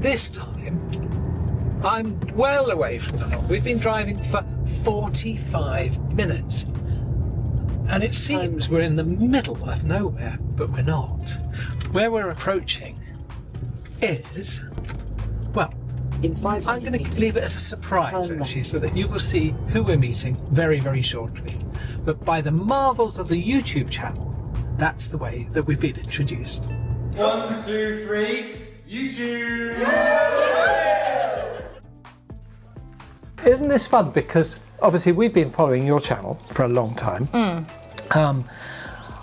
this time, I'm well away from the lot. We've been driving for 45 minutes. And it seems we're in the middle of nowhere, but we're not. Where we're approaching is, well, I'm going to leave it as a surprise, actually, so that you will see who we're meeting very, very shortly. But by the marvels of the YouTube channel, that's the way that we've been introduced. 1, 2, 3, YouTube! Isn't this fun? Because obviously we've been following your channel for a long time.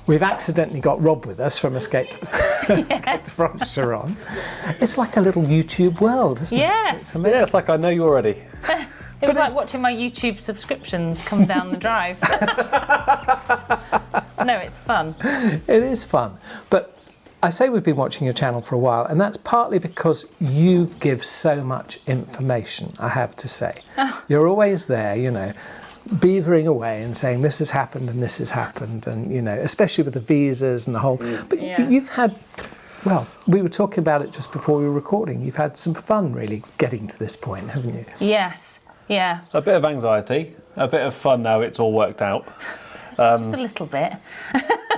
We've accidentally got Rob with us from Escape from Sharon. It's like a little YouTube world, isn't it? Yes. Yeah, it's like I know you already. It was like watching my YouTube subscriptions come down the drive. No, it's fun. It is fun. But I say we've been watching your channel for a while, and that's partly because you give so much information, I have to say. You're always there, you know, beavering away and saying this has happened and this has happened, and, you know, especially with the visas and the whole... But you've had... Well, we were talking about it just before we were recording. You've had some fun, really, getting to this point, haven't you? Yes, yeah. A bit of anxiety, a bit of fun now it's all worked out. Just a little bit.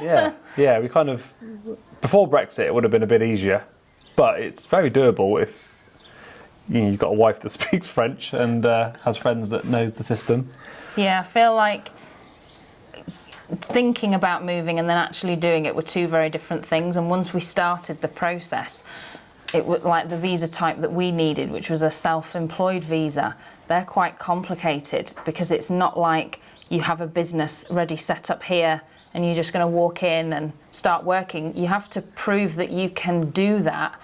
yeah, we kind of... Before Brexit, it would have been a bit easier, but it's very doable if you've got a wife that speaks French and has friends that knows the system. Yeah, I feel like thinking about moving and then actually doing it were two very different things. And once we started the process, it was like the visa type that we needed, which was a self-employed visa. They're quite complicated because it's not like you have a business ready set up here and you're just going to walk in and start working. You have to prove that you can do that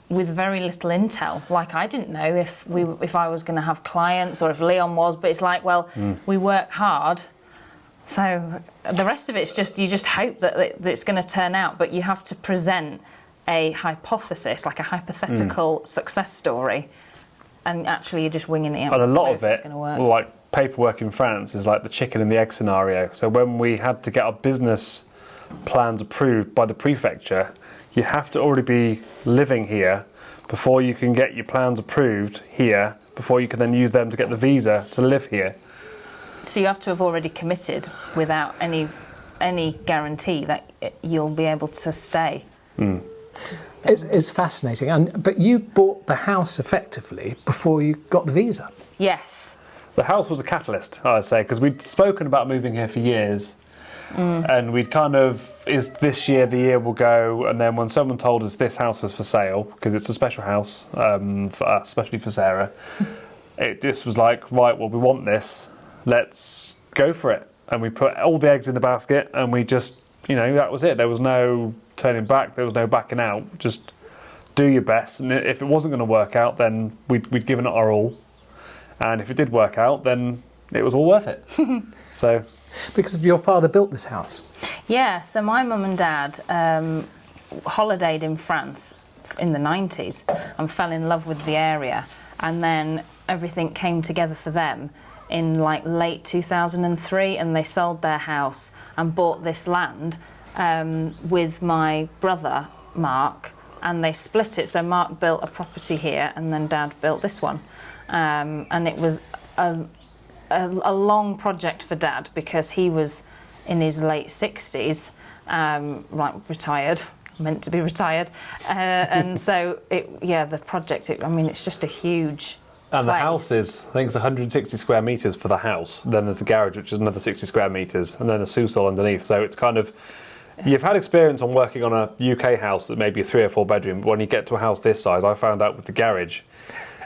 with very little intel. Like, I didn't know if I was going to have clients or if Leon was, but it's like, well, we work hard. So the rest of it's just, you just hope that it's going to turn out, but you have to present a hypothesis, like a hypothetical success story, and actually you're just winging it out. And a lot of it, work. like paperwork in France, is like the chicken and the egg scenario. So when we had to get our business plans approved by the prefecture, you have to already be living here before you can get your plans approved here, before you can then use them to get the visa to live here. So you have to have already committed without any guarantee that you'll be able to stay. It's fascinating. But you bought the house effectively before you got the visa. Yes. The house was a catalyst, I would say, because we'd spoken about moving here for years. And we'd kind of, is this year the year we'll go? And then when someone told us this house was for sale, because it's a special house, for us, especially for Sarah, it just was like, right, well, we want this, let's go for it. And we put all the eggs in the basket, and we just, you know, that was it. There was no turning back, there was no backing out. Just do your best, and if it wasn't going to work out, then we'd given it our all. And if it did work out, then it was all worth it. So... Because your father built this house. Yeah, so my mum and dad holidayed in France in the 90s and fell in love with the area, and then everything came together for them in like late 2003, and they sold their house and bought this land with my brother Mark, and they split it. So Mark built a property here and then Dad built this one, and it was a long project for Dad because he was in his late 60s, like retired, meant to be retired, and so the project. I mean, it's just a huge. And the place. house is, I think it's 160 square metres for the house. Then there's a garage, which is another 60 square metres, and then a sous-sol underneath. So it's kind of, you've had experience on working on a UK house that may be a 3 or 4 bedroom, but when you get to a house this size, I found out with the garage,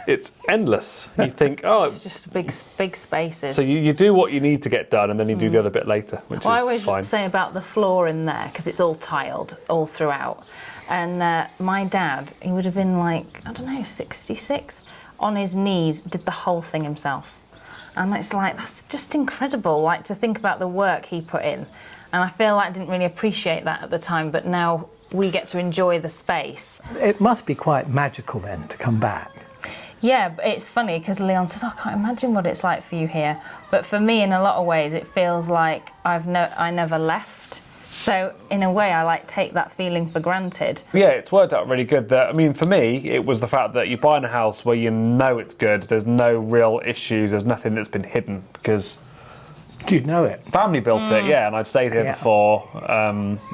it's endless. You think, oh... It's just big spaces. So you do what you need to get done, and then you do the other bit later, which is fine. I always say about the floor in there, because it's all tiled all throughout. And my dad, he would have been like, I don't know, 66, on his knees, did the whole thing himself. And it's like, that's just incredible, like to think about the work he put in. And I feel like I didn't really appreciate that at the time, but now we get to enjoy the space. It must be quite magical then to come back. Yeah, but it's funny because Leon says, I can't imagine what it's like for you here. But for me, in a lot of ways, it feels like I never left. So in a way, I like take that feeling for granted. Yeah, it's worked out really good. That, I mean, for me, it was the fact that you're buying a house where you know it's good. There's no real issues. There's nothing that's been hidden because Do you know it? family built it. Yeah, and I'd stayed here before.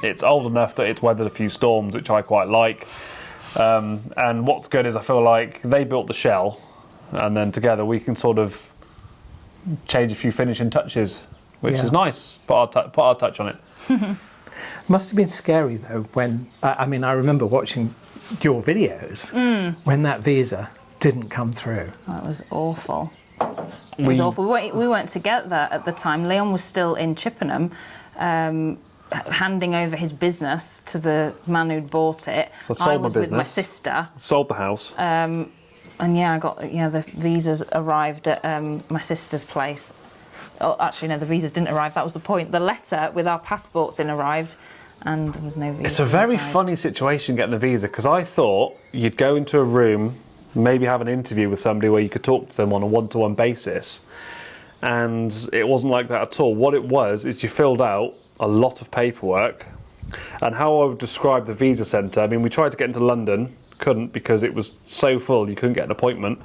It's old enough that it's weathered a few storms, which I quite like. And what's good is I feel like they built the shell, and then together we can sort of change a few finishing touches, which is nice. Put our touch on it. Must have been scary though when I mean I remember watching your videos when that visa didn't come through. That was awful. It was awful. We weren't together at the time. Leon was still in Chippenham, handing over his business to the man who'd bought it. So I sold was my with my business. sister. Sold the house. And I got the visas arrived at my sister's place. Oh, actually, no, the visas didn't arrive. That was the point. The letter with our passports in arrived, and there was no visa. It's a very inside. funny situation getting the visa, because I thought you'd go into a room, maybe have an interview with somebody where you could talk to them on a one-to-one basis, and it wasn't like that at all. What it was is you filled out a lot of paperwork, and how I would describe the visa centre, I mean, we tried to get into London, couldn't because it was so full you couldn't get an appointment,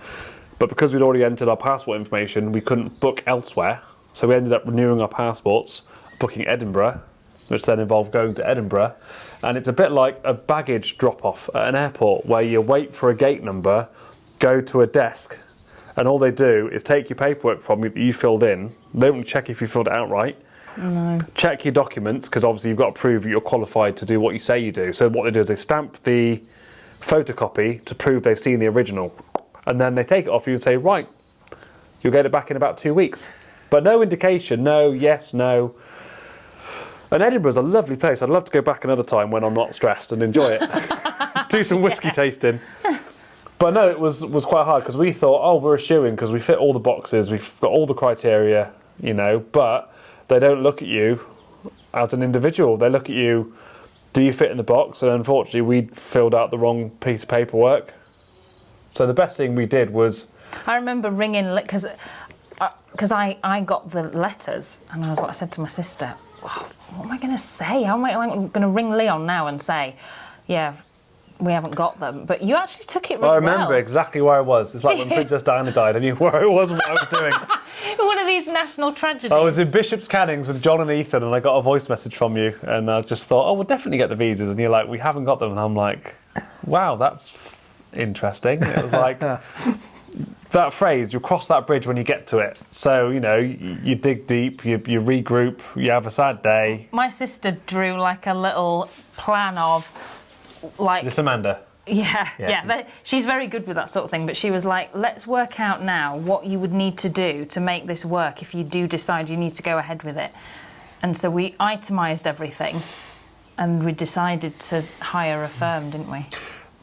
but because we'd already entered our passport information, we couldn't book elsewhere. So we ended up renewing our passports, booking Edinburgh, which then involved going to Edinburgh. And it's a bit like a baggage drop-off at an airport where you wait for a gate number, go to a desk, and all they do is take your paperwork from you that you filled in. They don't check if you filled it out right. No. Check your documents, because obviously you've got to prove that you're qualified to do what you say you do. So what they do is they stamp the photocopy to prove they've seen the original. And then they take it off you and say, right, you'll get it back in about 2 weeks. But no indication, no, yes, no. And Edinburgh's a lovely place. I'd love to go back another time when I'm not stressed and enjoy it. Do some whiskey tasting. But no, it was quite hard because we thought, oh, we're a shoo-in because we fit all the boxes, we've got all the criteria, but they don't look at you as an individual. They look at you, do you fit in the box? And unfortunately, we filled out the wrong piece of paperwork. So the best thing we did was... I remember ringing, because I got the letters, and I said to my sister, what am I going to say? How am I going to ring Leon now and say, yeah, we haven't got them? But you actually took it really well. I remember exactly where I was. It's like when Princess Diana died, I knew where I was and what I was doing. One of these national tragedies. I was in Bishop's Cannings with John and Ethan, and I got a voice message from you, and I just thought, oh, we'll definitely get the visas. And you're like, we haven't got them. And I'm like, wow, that's interesting. It was like... That phrase, you'll cross that bridge when you get to it. So, you dig deep, you regroup, you have a sad day. My sister drew like a little plan of, like... Is this Amanda? Yeah. She's very good with that sort of thing, but she was like, let's work out now what you would need to do to make this work if you do decide you need to go ahead with it. And so we itemised everything, and we decided to hire a firm, didn't we?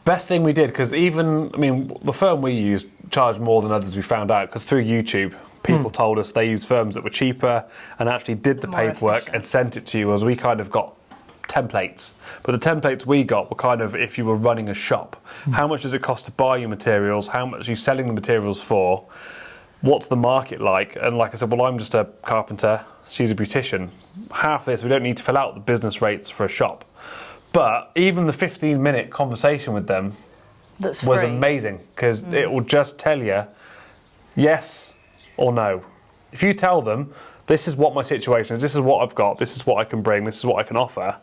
Best thing we did, because the firm we used charged more than others, we found out, because through YouTube, people told us they used firms that were cheaper and actually did the More paperwork efficient. and sent it to you, as we kind of got templates. But the templates we got were kind of if you were running a shop. How much does it cost to buy your materials? How much are you selling the materials for? What's the market like? And like I said, well, I'm just a carpenter, she's a beautician. Half this, we don't need to fill out the business rates for a shop. But even the 15-minute conversation with them was free. amazing, because it will just tell you yes or no. If you tell them, this is what my situation is, this is what I've got, this is what I can bring, this is what I can offer,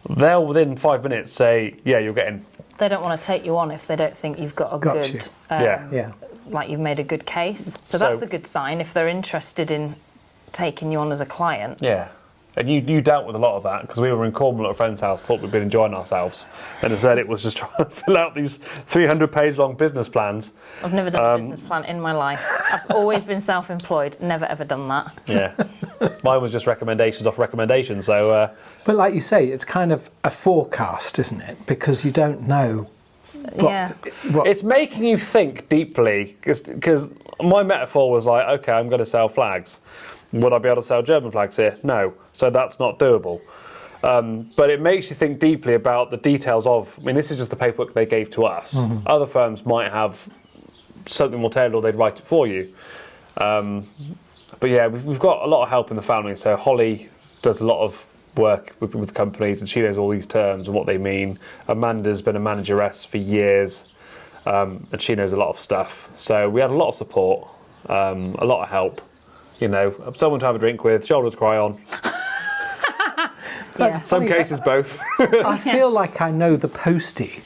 they'll within 5 minutes say, yeah, you're getting. They don't want to take you on if they don't think you've got a good... Yeah. Like you've made a good case. So that's a good sign if they're interested in taking you on as a client. Yeah. And you dealt with a lot of that, because we were in Cornwall at a friend's house, thought we'd been enjoying ourselves, and instead it was just trying to fill out these 300-page long business plans. I've never done a business plan in my life. I've always been self-employed, never ever done that. Yeah. Mine was just recommendations off recommendations, so... But like you say, it's kind of a forecast, isn't it? Because you don't know what... It's making you think deeply, because my metaphor was like, okay, I'm going to sell flags. Would I be able to sell German flags here? No. So that's not doable. But it makes you think deeply about the details of... this is just the paperwork they gave to us. Other firms might have something more tailored, or they'd write it for you. But yeah, we've got a lot of help in the family. So Holly does a lot of work with companies, and she knows all these terms and what they mean. Amanda's been a manageress for years, and she knows a lot of stuff. So we had a lot of support, a lot of help. You know, someone to have a drink with, shoulder to cry on. Yeah. Some cases both. I feel like I know the postie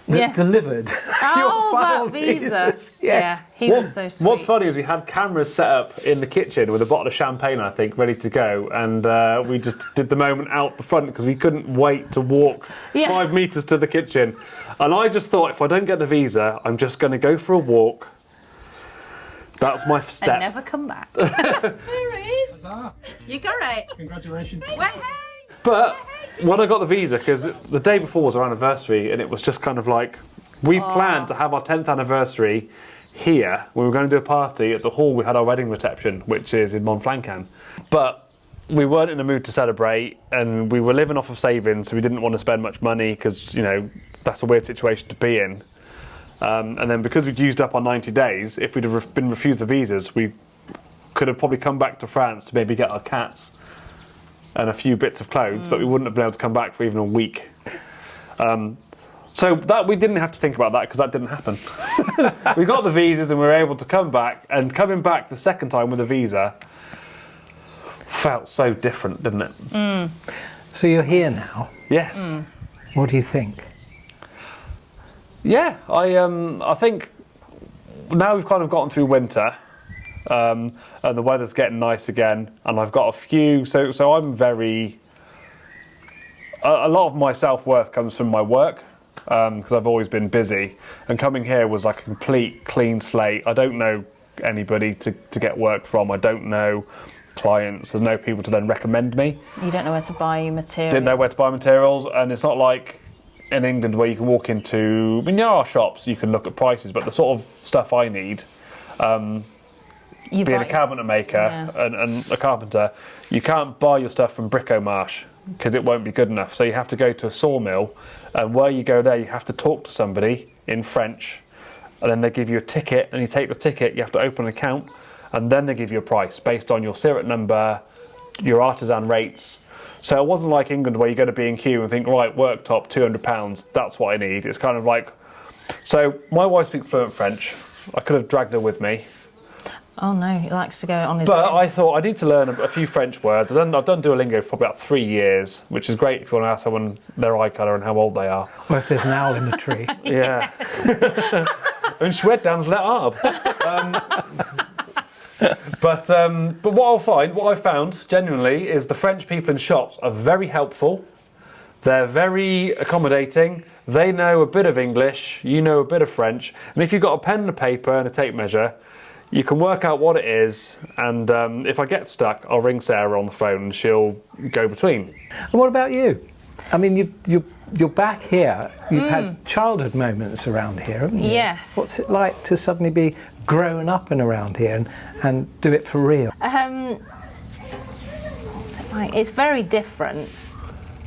that delivered your final that visa. visas. Yes. Yeah, he was so sweet. What's funny is we had cameras set up in the kitchen with a bottle of champagne, I think, ready to go, and we just did the moment out the front because we couldn't wait to walk 5 metres to the kitchen. And I just thought, if I don't get the visa, I'm just going to go for a walk. That's my step. And never come back. There it is. You got it. Congratulations. Way. But when I got the visa, because the day before was our anniversary, and it was just kind of like, we planned to have our 10th anniversary here. We were going to do a party at the hall we had our wedding reception, which is in Montflancan. But we weren't in the mood to celebrate, and we were living off of savings, so we didn't want to spend much money because, you know, that's a weird situation to be in. And then because we'd used up our 90 days, if we'd have been refused the visas, we could have probably come back to France to maybe get our cats and a few bits of clothes, but we wouldn't have been able to come back for even a week. So that we didn't have to think about that because that didn't happen. We got the visas and we were able to come back, and coming back the second time with a visa felt so different, didn't it? So you're here now. Yes. What do you think? Yeah, I think now we've kind of gotten through winter, and the weather's getting nice again, and I've got a few. So I'm very. A lot of my self-worth comes from my work, because I've always been busy, and coming here was like a complete clean slate. I don't know anybody to get work from. I don't know clients. There's no people to then recommend me. You don't know where to buy your materials. Didn't know where to buy materials, and it's not like in England where you can walk into, I mean, there are shops you can look at prices, but the sort of stuff I need, being a cabinet maker and a carpenter, you can't buy your stuff from Brico-Marche because it won't be good enough. So you have to go to a sawmill, and where you go there, you have to talk to somebody in French, and then they give you a ticket, and you take the ticket, you have to open an account, and then they give you a price based on your serial number, your artisan rates. So it wasn't like England where you go to B&Q and think, right, worktop, £200, that's what I need. It's kind of like, so my wife speaks fluent French. I could have dragged her with me. Oh no, he likes to go on his But own. I thought I need to learn a few French words. I've done Duolingo for probably about 3 years, which is great if you want to ask someone their eye colour and how old they are. Or if there's an owl in the tree. Yeah. Un chouette dans l'arbre. But what I found genuinely is the French people in shops are very helpful. They're very accommodating. They know a bit of English. You know a bit of French. And if you've got a pen and a paper and a tape measure, you can work out what it is. And if I get stuck, I'll ring Sarah on the phone and she'll go between. And what about you? I mean, you're back here. You've had childhood moments around here, haven't you? Yes. What's it like to suddenly be grown up and around here and do it for real? What's it like? It's very different.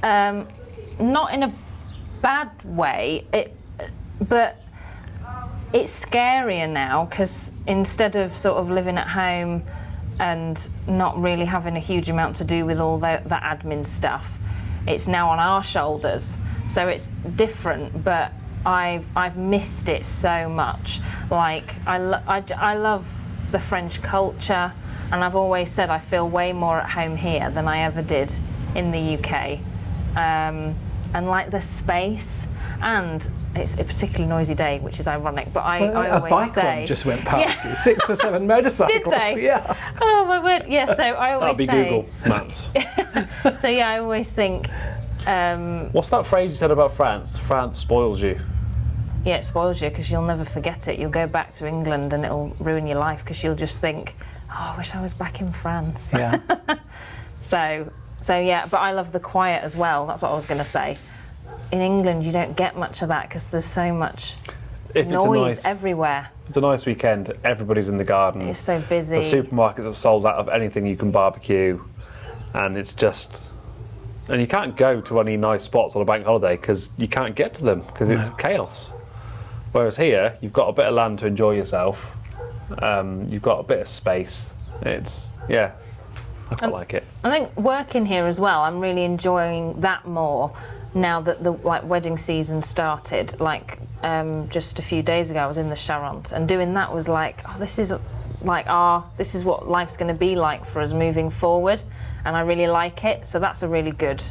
Not in a bad way, but it's scarier now because instead of sort of living at home and not really having a huge amount to do with all the admin stuff, it's now on our shoulders. So it's different, but I've missed it so much. Like I love the French culture, and I've always said I feel way more at home here than I ever did in the UK. And like the space, and it's a particularly noisy day, which is ironic. But I always a bike say run just went past you. 6 or 7 motorcycles. Did they? Yeah. Oh my word! Yeah. So I always That'll be say. Google Maps. So yeah, I always think. What's that phrase you said about France? France spoils you. Yeah, it spoils you because you'll never forget it. You'll go back to England and it'll ruin your life because you'll just think, oh, I wish I was back in France. Yeah. So yeah, but I love the quiet as well. That's what I was going to say. In England, you don't get much of that because there's so much noise everywhere. It's a nice weekend. Everybody's in the garden. It's so busy. The supermarkets have sold out of anything you can barbecue, and it's just. And you can't go to any nice spots on a bank holiday because you can't get to them because it's chaos. Whereas here, you've got a bit of land to enjoy yourself. You've got a bit of space. It's I quite like it. I think working here as well, I'm really enjoying that more now that the wedding season started. Just a few days ago I was in the Charente, and doing that was like, oh, this is what life's going to be like for us moving forward, and I really like it, so that's a really good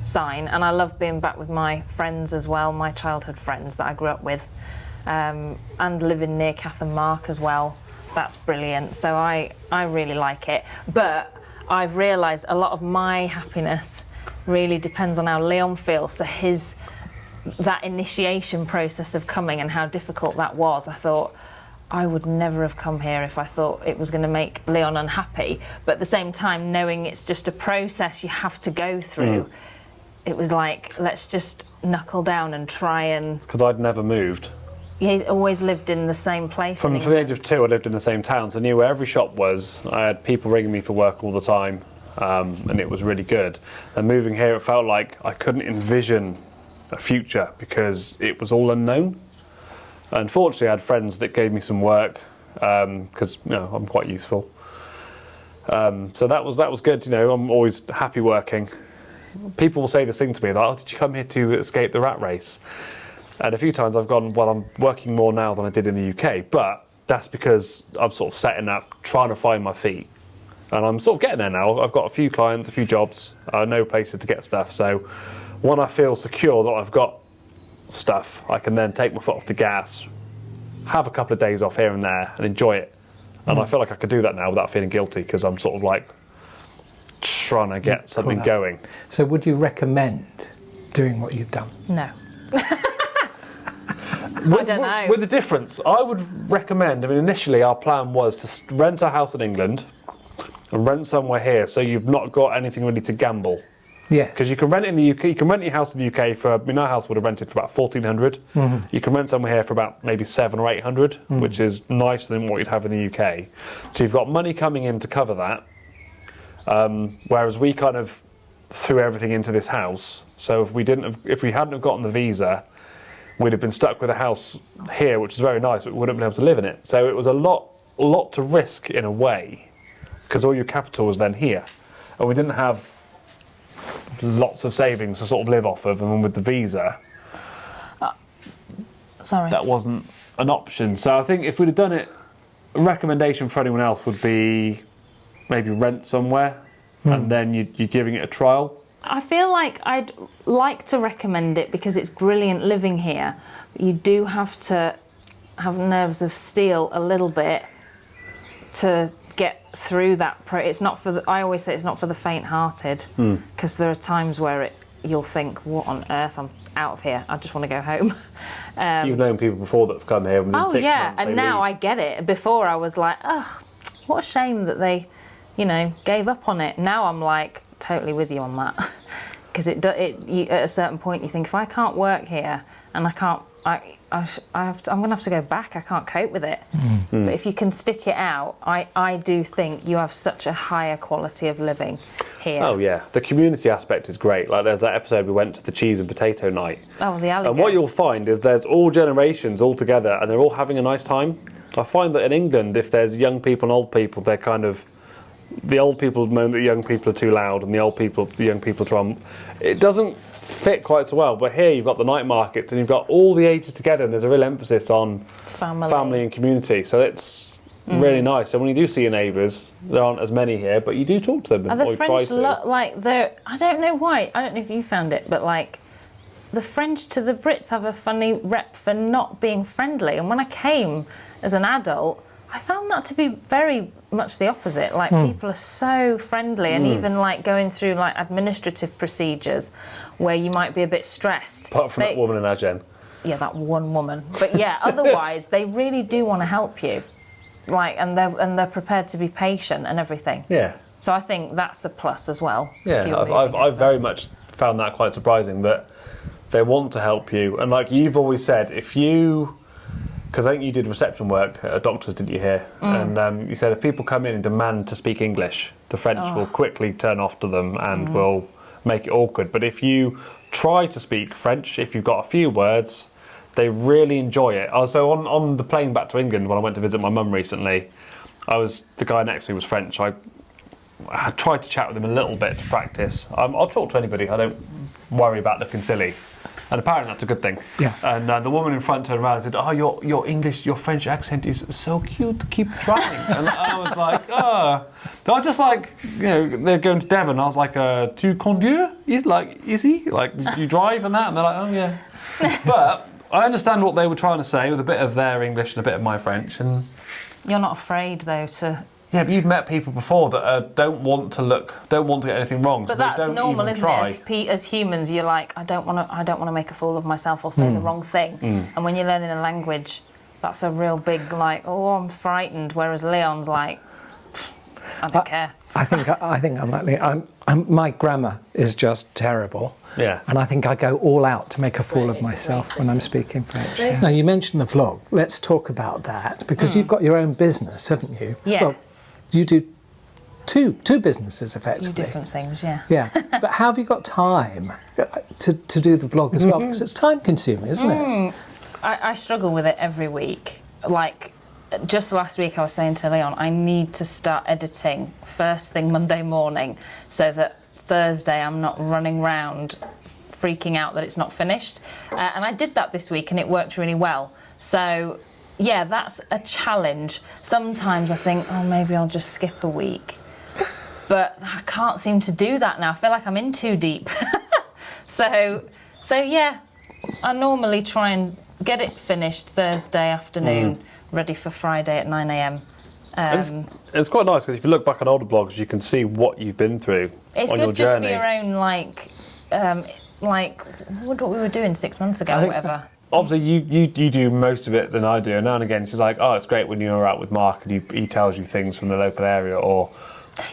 sign. And I love being back with my friends as well, my childhood friends that I grew up with, and living near Cath and Mark as well. That's brilliant, so I really like it. But I've realised a lot of my happiness really depends on how Leon feels. So that initiation process of coming and how difficult that was, I thought I would never have come here if I thought it was going to make Leon unhappy. But at the same time, knowing it's just a process you have to go through, it was like, let's just knuckle down and try and... Because I'd never moved. He always lived in the same place. From the age of 2, I lived in the same town, so I knew where every shop was. I had people ringing me for work all the time, and it was really good. And moving here, it felt like I couldn't envision a future because it was all unknown. Unfortunately, I had friends that gave me some work because I'm quite useful. So that was good. I'm always happy working. People will say this thing to me, like, "Oh, did you come here to escape the rat race?" And a few times I've gone, well, I'm working more now than I did in the UK, but that's because I'm sort of setting up, trying to find my feet. And I'm sort of getting there now. I've got a few clients, a few jobs, I know places to get stuff. So when I feel secure that I've got stuff, I can then take my foot off the gas, have a couple of days off here and there and enjoy it. And I feel like I could do that now without feeling guilty because I'm sort of like trying to get something going. So would you recommend doing what you've done? No. I don't know. With the difference, I would recommend, initially our plan was to rent a house in England and rent somewhere here so you've not got anything really to gamble. Yes. Because you can rent in the UK, you can rent your house in the UK for, our house would have rented for about 1,400. You can rent somewhere here for about maybe 700 or 800, which is nicer than what you'd have in the UK. So you've got money coming in to cover that. Whereas we kind of threw everything into this house. So if we hadn't have gotten the visa, we'd have been stuck with a house here, which is very nice, but we wouldn't have been able to live in it. So it was a lot to risk in a way, because all your capital was then here. And we didn't have lots of savings to sort of live off of, and with the visa, that wasn't an option. So I think if we'd have done it, a recommendation for anyone else would be maybe rent somewhere, and then you're giving it a trial. I feel like I'd like to recommend it because it's brilliant living here. But you do have to have nerves of steel a little bit to get through that. It's not for I always say it's not for the faint-hearted, because there are times where you'll think, "What on earth? I'm out of here. I just want to go home." You've known people before that have come here within 6 months. And now I get it. Before I was like, "Oh, what a shame that they, gave up on it." Now I'm like, totally with you on that, because at a certain point you think, if I can't work here and I'm going to have to go back. I can't cope with it. But if you can stick it out, I do think you have such a higher quality of living here. Oh yeah, the community aspect is great. Like there's that episode we went to the cheese and potato night. Oh, the alligator. And what you'll find is there's all generations all together and they're all having a nice time. I find that in England, if there's young people and old people, they're kind of, the old people moan that young people are too loud and the young people try. It doesn't fit quite so well. But here you've got the night markets and you've got all the ages together and there's a real emphasis on family and community. So it's really nice. So when you do see your neighbours, there aren't as many here, but you do talk to them. And the French look like they're, I don't know why, I don't know if you found it, but like the French to the Brits have a funny rep for not being friendly. And when I came as an adult, I found that to be very much the opposite. Like people are so friendly, and even like going through like administrative procedures where you might be a bit stressed. Apart from that woman in Agen. Yeah, that one woman. But yeah, otherwise they really do want to help you. Like, and they're prepared to be patient and everything. Yeah. So I think that's a plus as well. Yeah, I've very much found that quite surprising that they want to help you. And like you've always said, if you, because I think you did reception work at a doctor's, didn't you, here? And you said if people come in and demand to speak English, the French will quickly turn off to them and will make it awkward. But if you try to speak French, if you've got a few words, they really enjoy it. Also, on the plane back to England, when I went to visit my mum recently, the guy next to me was French. I I tried to chat with him a little bit to practice. I'll talk to anybody. I don't worry about looking silly. And apparently that's a good thing. Yeah. And the woman in front turned around and said, "Oh, your English, your French accent is so cute. Keep trying." And I was like, "Oh." I was just like, they're going to Devon. I was like, "Tu conduis? Is he? Like, did you drive and that?" And they're like, "Oh, yeah." But I understand what they were trying to say with a bit of their English and a bit of my French. And You're not afraid though to. yeah, but you've met people before that don't want to get anything wrong. But so that's they don't normal, even isn't try. it? As humans, you're like, I don't want to make a fool of myself or say the wrong thing. And when you're learning a language, that's a real big like, oh, I'm frightened. Whereas Leon's like, I don't care. I think I'm like Leon. My grammar is just terrible. Yeah. And I think I go all out to make a fool of myself when I'm speaking French. Yeah. Now, you mentioned the vlog. Let's talk about that, because you've got your own business, haven't you? Yes. Well, you do two businesses, effectively. Do different things, yeah. Yeah. But how have you got time to do the vlog as well? Because it's time-consuming, isn't it? I struggle with it every week. Like, just last week I was saying to Leon, I need to start editing first thing Monday morning so that Thursday I'm not running round freaking out that it's not finished. And I did that this week and it worked really well. So yeah, that's a challenge. Sometimes I think, oh, maybe I'll just skip a week. But I can't seem to do that now. I feel like I'm in too deep. So yeah, I normally try and get it finished Thursday afternoon, ready for Friday at 9 a.m. It's quite nice because if you look back on older blogs, you can see what you've been through It's on your good just journey. for your own, like what we were doing 6 months ago, or whatever. Obviously, you do most of it than I do. And now and again, she's like, "Oh, it's great when you're out with Mark and he tells you things from the local area," or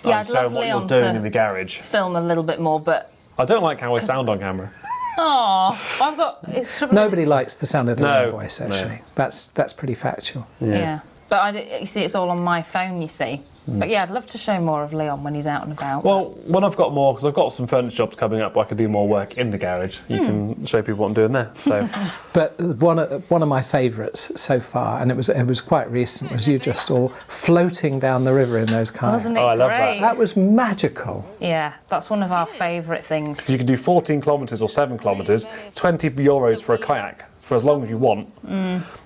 Yeah, I'm I'd love showing what Leon you're doing to in the garage. film a little bit more, but I don't like how I sound on camera. I've got it's Nobody likes the sound of their own No, voice, no. actually. That's pretty factual. yeah. But you see, it's all on my phone, you see. But yeah, I'd love to show more of Leon when he's out and about. Well, when I've got more, because I've got some furniture jobs coming up where I could do more work in the garage, you can show people what I'm doing there. So, But one of my favourites so far, and it was quite recent, was you just all floating down the river in those kayaks. Wasn't it Oh, I love great? That was magical. Yeah, that's one of our favourite things. you can do 14 kilometres or 7 kilometres, €20 for a kayak for as long as you want,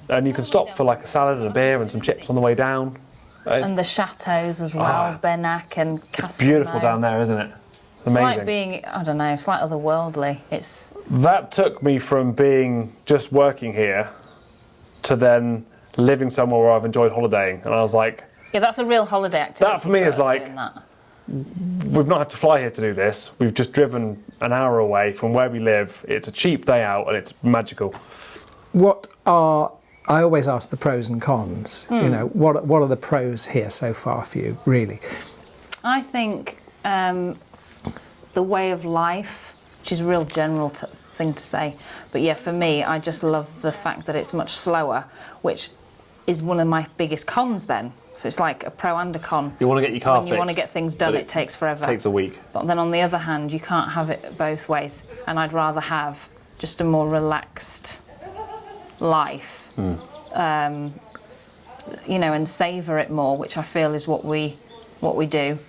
and you can stop for like a salad and a beer and some chips on the way down. And the chateaus as well, Benac and Castelnau. Beautiful down there, isn't it? It's Amazing. like being, I don't know, it's like otherworldly. It's That took me from being just working here to then living somewhere where I've enjoyed holidaying, and I was like, yeah, that's a real holiday activity. That for me is us, like- doing that. we've not had to fly here to do this. We've just driven an hour away from where we live. It's a cheap day out and it's magical. I always ask the pros and cons. You know, what are the pros here so far for you, really? I think the way of life, which is a real general thing to say, but yeah, for me, I just love the fact that it's much slower, which is one of my biggest cons then. So it's like a pro and a con. You want to get your car When you want to get things done, but it takes forever. It takes a week. But then on the other hand, you can't have it both ways. And I'd rather have just a more relaxed life, you know, and savour it more, which I feel is what we do.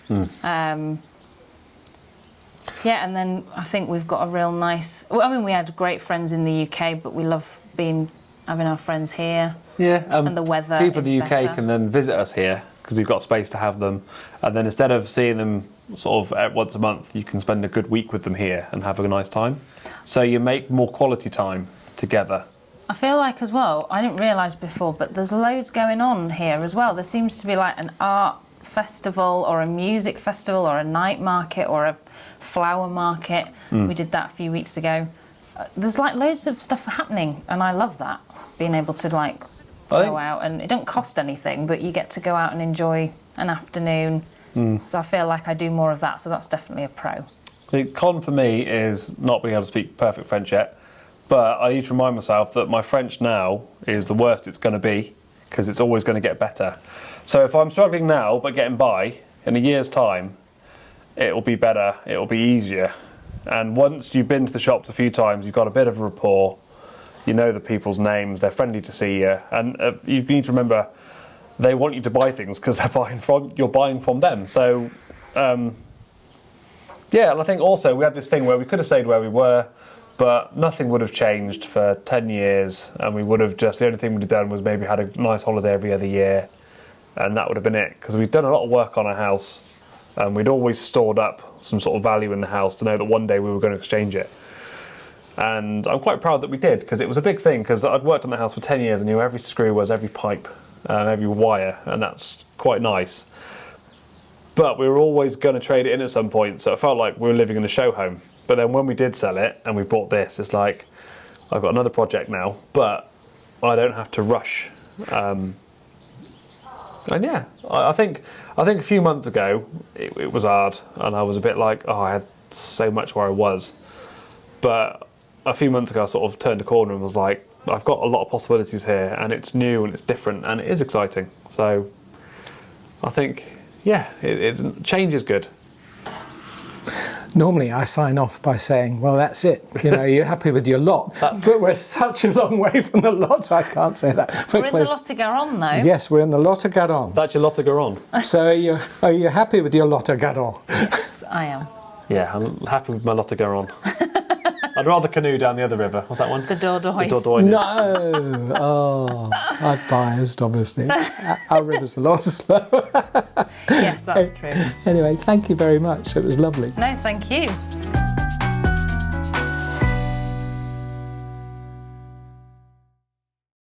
Yeah, and then I think we've got a real nice. Well, I mean, we had great friends in the UK, but we love having our friends here. Yeah, and the weather. People in is the UK better. can then visit us here because we've got space to have them. And then instead of seeing them sort of once a month, you can spend a good week with them here and have a nice time. So you make more quality time together. I feel like as well, I didn't realise before, but there's loads going on here as well. There seems to be like an art festival or a music festival or a night market or a flower market. We did that a few weeks ago. There's like loads of stuff happening and I love that, being able to like go out, and it don't cost anything, but you get to go out and enjoy an afternoon. So I feel like I do more of that, so that's definitely a pro. The con for me is not being able to speak perfect French yet, but I need to remind myself that my French now is the worst it's going to be because it's always going to get better. So if I'm struggling now but getting by, in a year's time, it will be better, it will be easier. And once you've been to the shops a few times, you've got a bit of a rapport, you know the people's names, they're friendly to see you, and you need to remember they want you to buy things because you're buying from them. So Yeah, and I think also we had this thing where we could have stayed where we were, but nothing would have changed for 10 years, and we would have just, the only thing we'd have done was maybe had a nice holiday every other year, and that would have been it, because we'd done a lot of work on our house, and we'd always stored up some sort of value in the house to know that one day we were going to exchange it. And I'm quite proud that we did, because it was a big thing, because I'd worked on the house for 10 years and knew every screw was, every pipe, every wire, and that's quite nice. But we were always going to trade it in at some point, so it felt like we were living in a show home. But then when we did sell it and we bought this, it's like, I've got another project now, but I don't have to rush. And yeah, I think a few months ago it was hard, and I was a bit like, oh, I had so much where I was. But a few months ago I sort of turned a corner and was like, I've got a lot of possibilities here, and it's new and it's different and it is exciting. So I think, yeah, change is good. Normally I sign off by saying, well, that's it. You know, you're happy with your lot. But we're such a long way from the lot, I can't say that. We're in the Lotte Garonne, though. Yes, we're in the Lotte Garonne. That's your Lotte Garonne. So are you happy with your Lotte Garonne? Yes, I am. Yeah, I'm happy with my Lotte Garonne. I'd rather canoe down the other river. What's that one? The Dordogne. The Dordogne. No! Oh, I'm biased, obviously. Our river's a lot slower. Yes, that's true. Anyway, thank you very much. It was lovely. No, thank you.